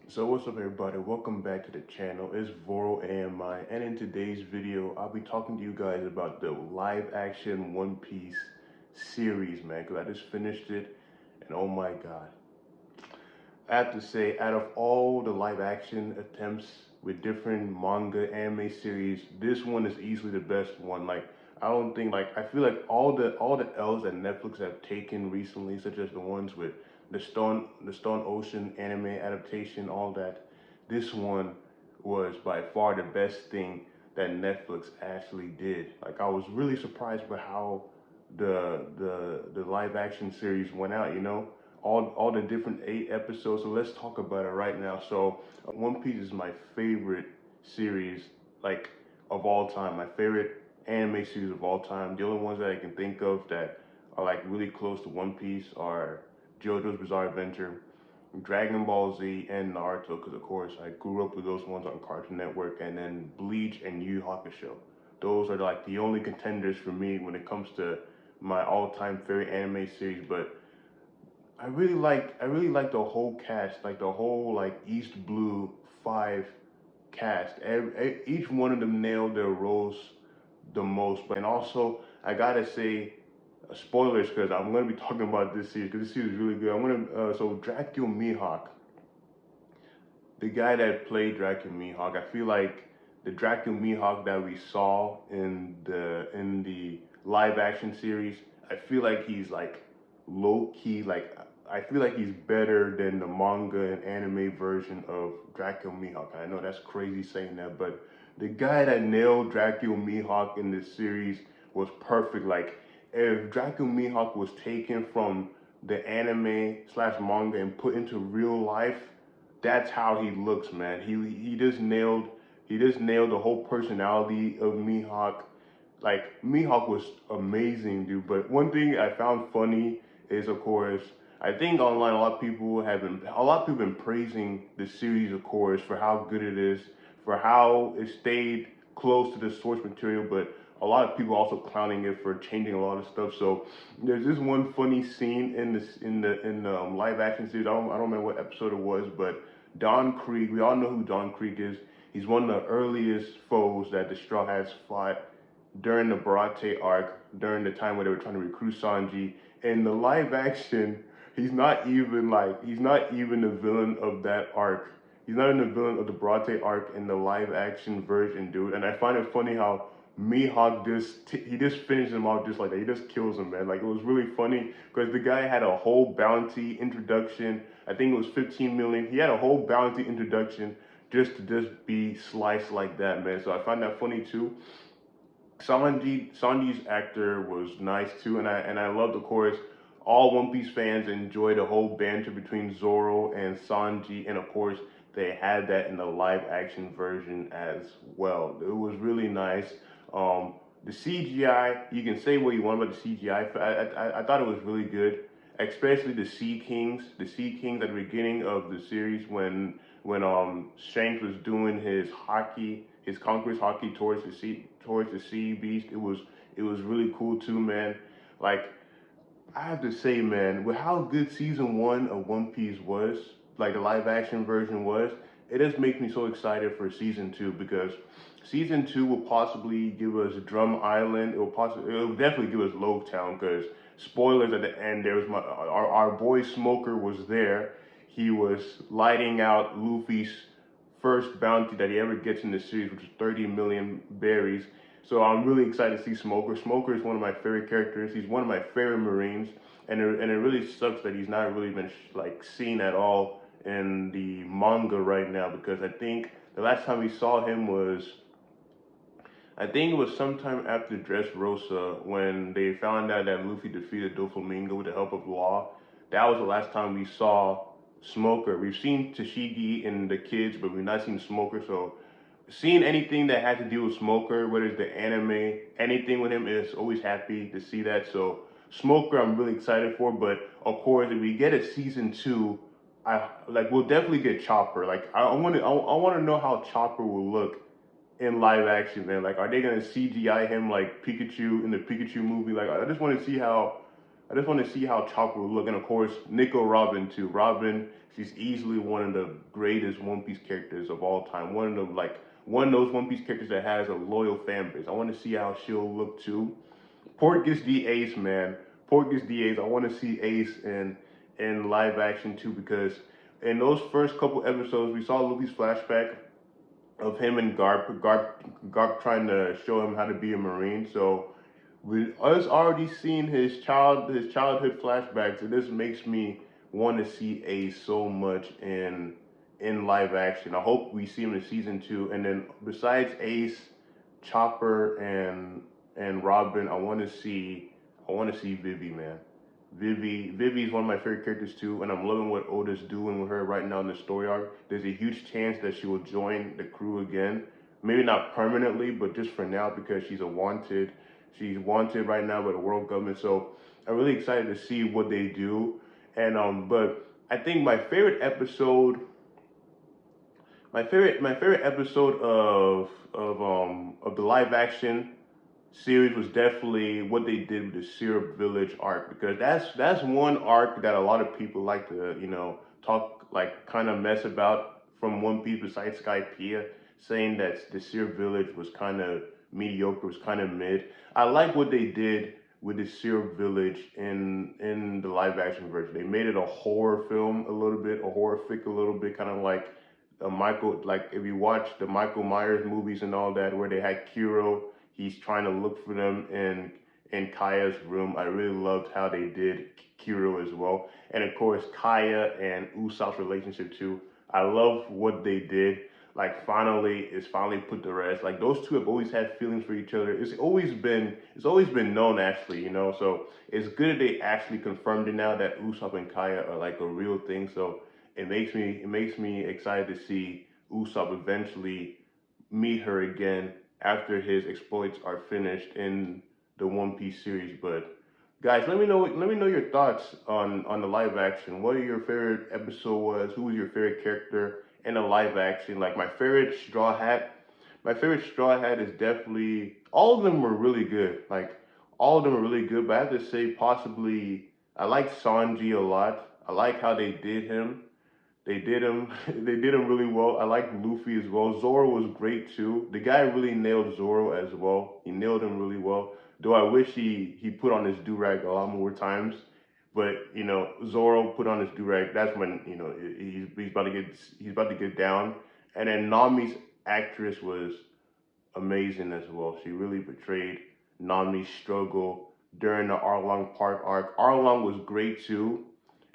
So what's up everybody, welcome back to the channel. It's VoroAMI, and in today's video I'll be talking to you guys about the live action One Piece series, man, because I just finished it and oh my god. I have to say, out of all the live action attempts with different manga anime series, this one is easily the best one. I don't think, I feel like all the L's that Netflix have taken recently, such as the ones with the Stone Ocean anime adaptation, all that, this one was by far the best thing that Netflix actually did. Like, I was really surprised by how the live action series went out, all the different 8 episodes. So let's talk about it right now. So One Piece is my favorite series, like, of all time. My favorite anime series of all time. The only ones that I can think of that are like really close to One Piece are JoJo's Bizarre Adventure, Dragon Ball Z, and Naruto. Because of course I grew up with those ones on Cartoon Network, and then Bleach and Yu Yu Hakusho. Those are like the only contenders for me when it comes to my all-time favorite anime series. But I really like the whole cast, like the whole like East Blue five cast. Each one of them nailed their roles the most. But and also I gotta say, spoilers, because I'm gonna be talking about this series because this series is really good. I'm gonna so Dracule Mihawk, the guy that played Dracule Mihawk. I feel like the Dracule Mihawk that we saw in the live action series, I feel like he's like low key, like I feel like he's better than the manga and anime version of Dracule Mihawk. I know that's crazy saying that, but the guy that nailed Dracule Mihawk in this series was perfect. Like, if Dracule Mihawk was taken from the anime slash manga and put into real life, that's how he looks, man. He just nailed the whole personality of Mihawk. Like, Mihawk was amazing, dude. But one thing I found funny is, of course, I think online a lot of people have been praising the series, of course, for how good it is, for how it stayed close to the source material. But a lot of people also clowning it for changing a lot of stuff. So there's this one funny scene in the live action series. I don't remember what episode it was, but Don Krieg. We all know who Don Krieg is. He's one of the earliest foes that the Straw Hats fought during the Barate arc, during the time where they were trying to recruit Sanji. In the live action, he's not even the villain of that arc. He's not even the villain of the Barate arc in the live action version, dude. And I find it funny how Mihawk he just finishes him off just like that. He just kills him, man. Like, it was really funny because the guy had a whole bounty introduction. I think it was 15 million. He had a whole bounty introduction just be sliced like that, man. So I find that funny too. Sanji's actor was nice too, and I loved, of course, all One Piece fans enjoyed the whole banter between Zoro and Sanji, and of course they had that in the live action version as well. It was really nice. Um, the CGI, you can say what you want about the CGI. I thought it was really good, especially the Sea Kings at the beginning of the series when Shanks was doing his conquest hockey towards the sea beast. It was really cool too, man. Like, I have to say, man, with how good season one of One Piece was, like the live action version was, it just makes me so excited for season two, because season two will possibly give us Drum Island. It will definitely give us Town, because spoilers at the end, there was our boy Smoker was there. He was lighting out Luffy's first bounty that he ever gets in the series, which is 30 million berries. So I'm really excited to see Smoker. Smoker is one of my favorite characters. He's one of my favorite Marines, and it really sucks that he's not really been like seen at all in the manga right now, because I think the last time we saw him was, I think it was sometime after Dressrosa, when they found out that Luffy defeated Doflamingo with the help of Law. That was the last time we saw Smoker. We've seen Tashigi and the kids, but we've not seen Smoker. So seeing anything that has to do with Smoker, whether it's the anime, anything with him, is always happy to see that. So Smoker, I'm really excited for. But of course, if we get a season two, we'll definitely get Chopper. Like, I want to know how Chopper will look in live action, man. Like, are they gonna CGI him like Pikachu in the Pikachu movie? Like, I just want to see I just want to see how Chopper will look, and of course, Nico Robin too. Robin, she's easily one of the greatest One Piece characters of all time. One of those One Piece characters that has a loyal fan base. I want to see how she'll look too. Pork gets the Ace, man. Pork gets the Ace. I want to see Ace in live action too, because in those first couple episodes we saw Luffy's flashback of him and Garp trying to show him how to be a Marine. So with us already seeing his childhood flashbacks, it just makes me want to see Ace so much in live action. I hope we see him in season 2. And then besides Ace, Chopper and Robin, I want to see Vivi, man. Vivi is one of my favorite characters too, and I'm loving what Oda's doing with her right now in the story arc. There's a huge chance that she will join the crew again. Maybe not permanently, but just for now, because she's wanted right now by the world government. So I'm really excited to see what they do. And but I think my favorite episode of the live action series was definitely what they did with the Syrup Village arc, because that's one arc that a lot of people like to, talk, like, kind of mess about from One Piece, besides Skypiea, saying that the Syrup Village was kind of mediocre, was kind of mid. I like what they did with the Syrup Village in the live action version. They made it a horror film a little bit, a horror flick a little bit, kind of like like if you watch the Michael Myers movies and all that, where they had Kuro, he's trying to look for them in Kaya's room. I really loved how they did Kuro as well. And of course, Kaya and Usopp's relationship too. I love what they did. Like, it's finally put to rest. Like, those two have always had feelings for each other. It's always been known, actually, So it's good that they actually confirmed it now, that Usopp and Kaya are like a real thing. So it makes me excited to see Usopp eventually meet her again after his exploits are finished in the One Piece series. But guys, let me know your thoughts on the live action. What your favorite episode was? Who was your favorite character in the live action? Like, my favorite Straw Hat. My favorite Straw Hat is definitely, all of them were really good. Like, all of them were really good. But I have to say, possibly, I like Sanji a lot. I like how they did him. They did him really well. I like Luffy as well. Zoro was great too. The guy really nailed Zoro as well. He nailed him really well. Though I wish he put on his do-rag a lot more times. But Zoro put on his do-rag. That's when he's about to get down. And then Nami's actress was amazing as well. She really portrayed Nami's struggle during the Arlong Park arc. Arlong was great too,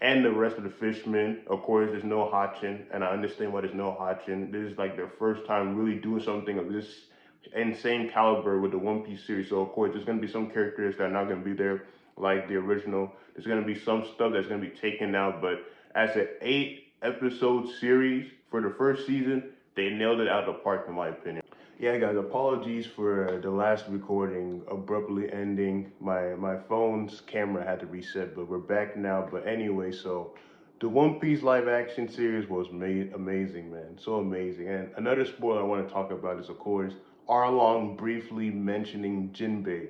and the rest of the fishmen. Of course, there's no Hachin, and I understand why there's no Hachin. This is like their first time really doing something of this insane caliber with the One Piece series. So of course, there's gonna be some characters that are not gonna be there like the original. There's gonna be some stuff that's gonna be taken out, but as an 8-episode series for the first season, they nailed it out of the park, in my opinion. Yeah, guys, apologies for the last recording abruptly ending. My phone's camera had to reset, but we're back now. But anyway, so the One Piece live action series was made amazing, man. So amazing. And another spoiler I want to talk about is, of course, Arlong briefly mentioning Jinbei.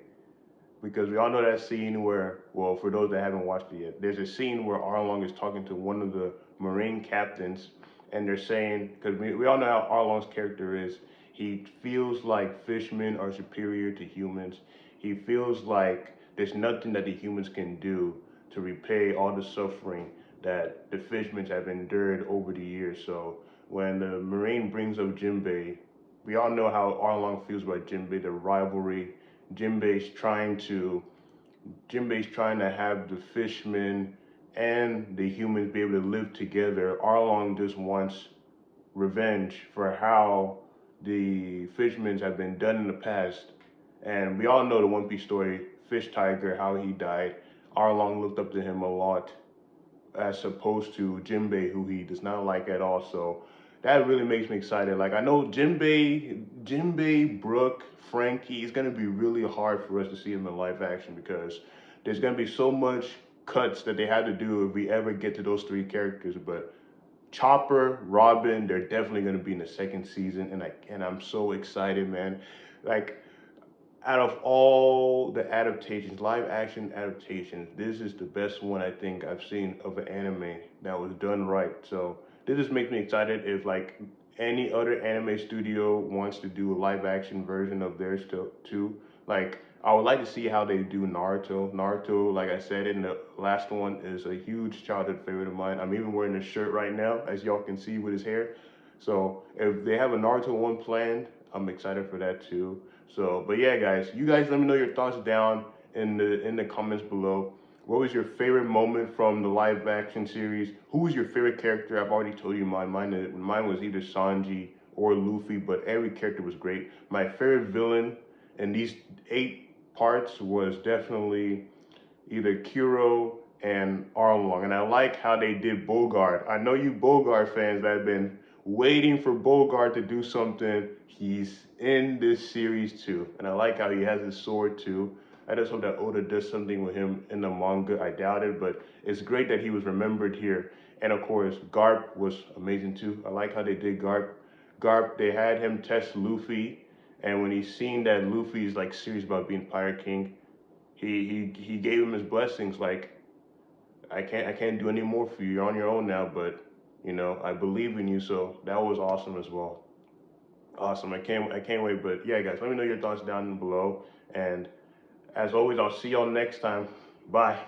Because we all know that scene where, well, for those that haven't watched it yet, there's a scene where Arlong is talking to one of the Marine captains, and they're saying, because we all know how Arlong's character is, he feels like fishmen are superior to humans. He feels like there's nothing that the humans can do to repay all the suffering that the fishmen have endured over the years. So when the Marine brings up Jinbei, we all know how Arlong feels about Jinbei, the rivalry. Jinbei's trying to have the fishmen and the humans be able to live together. Arlong just wants revenge for how the fishmen have been done in the past. And we all know the One Piece story, Fish Tiger, how he died. Arlong looked up to him a lot, as opposed to Jinbei, who he does not like at all. So that really makes me excited. Like, I know Jinbei, Brook, Frankie, it's gonna be really hard for us to see him in live action, because there's gonna be so much cuts that they had to do if we ever get to those 3 characters. But Chopper, Robin, they're definitely gonna be in the second season, and I'm so excited, man. Like, out of all the adaptations, live action adaptations, this is the best one I think I've seen of an anime that was done right. So this just makes me excited if like any other anime studio wants to do a live action version of theirs too. Like I would like to see how they do Naruto. Naruto, like I said in the last one, is a huge childhood favorite of mine. I'm even wearing this shirt right now, as y'all can see with his hair. So if they have a Naruto one planned, I'm excited for that too. So, but yeah, guys, you guys let me know your thoughts down in the comments below. What was your favorite moment from the live action series? Who was your favorite character? I've already told you mine. Mine was either Sanji or Luffy, but every character was great. My favorite villain in these 8 parts was definitely either Kuro and Arlong. And I like how they did Bogart. I know you Bogart fans that have been waiting for Bogart to do something. He's in this series too. And I like how he has his sword too. I just hope that Oda does something with him in the manga. I doubt it, but it's great that he was remembered here. And of course, Garp was amazing too. I like how they did Garp. Garp, they had him test Luffy, and when he seen that Luffy is like serious about being Pirate King, he gave him his blessings. Like I can't do any more for you. You're on your own now, but you know I believe in you. So that was awesome as well. Awesome. I can't wait. But yeah, guys, let me know your thoughts down below. And as always, I'll see y'all next time. Bye.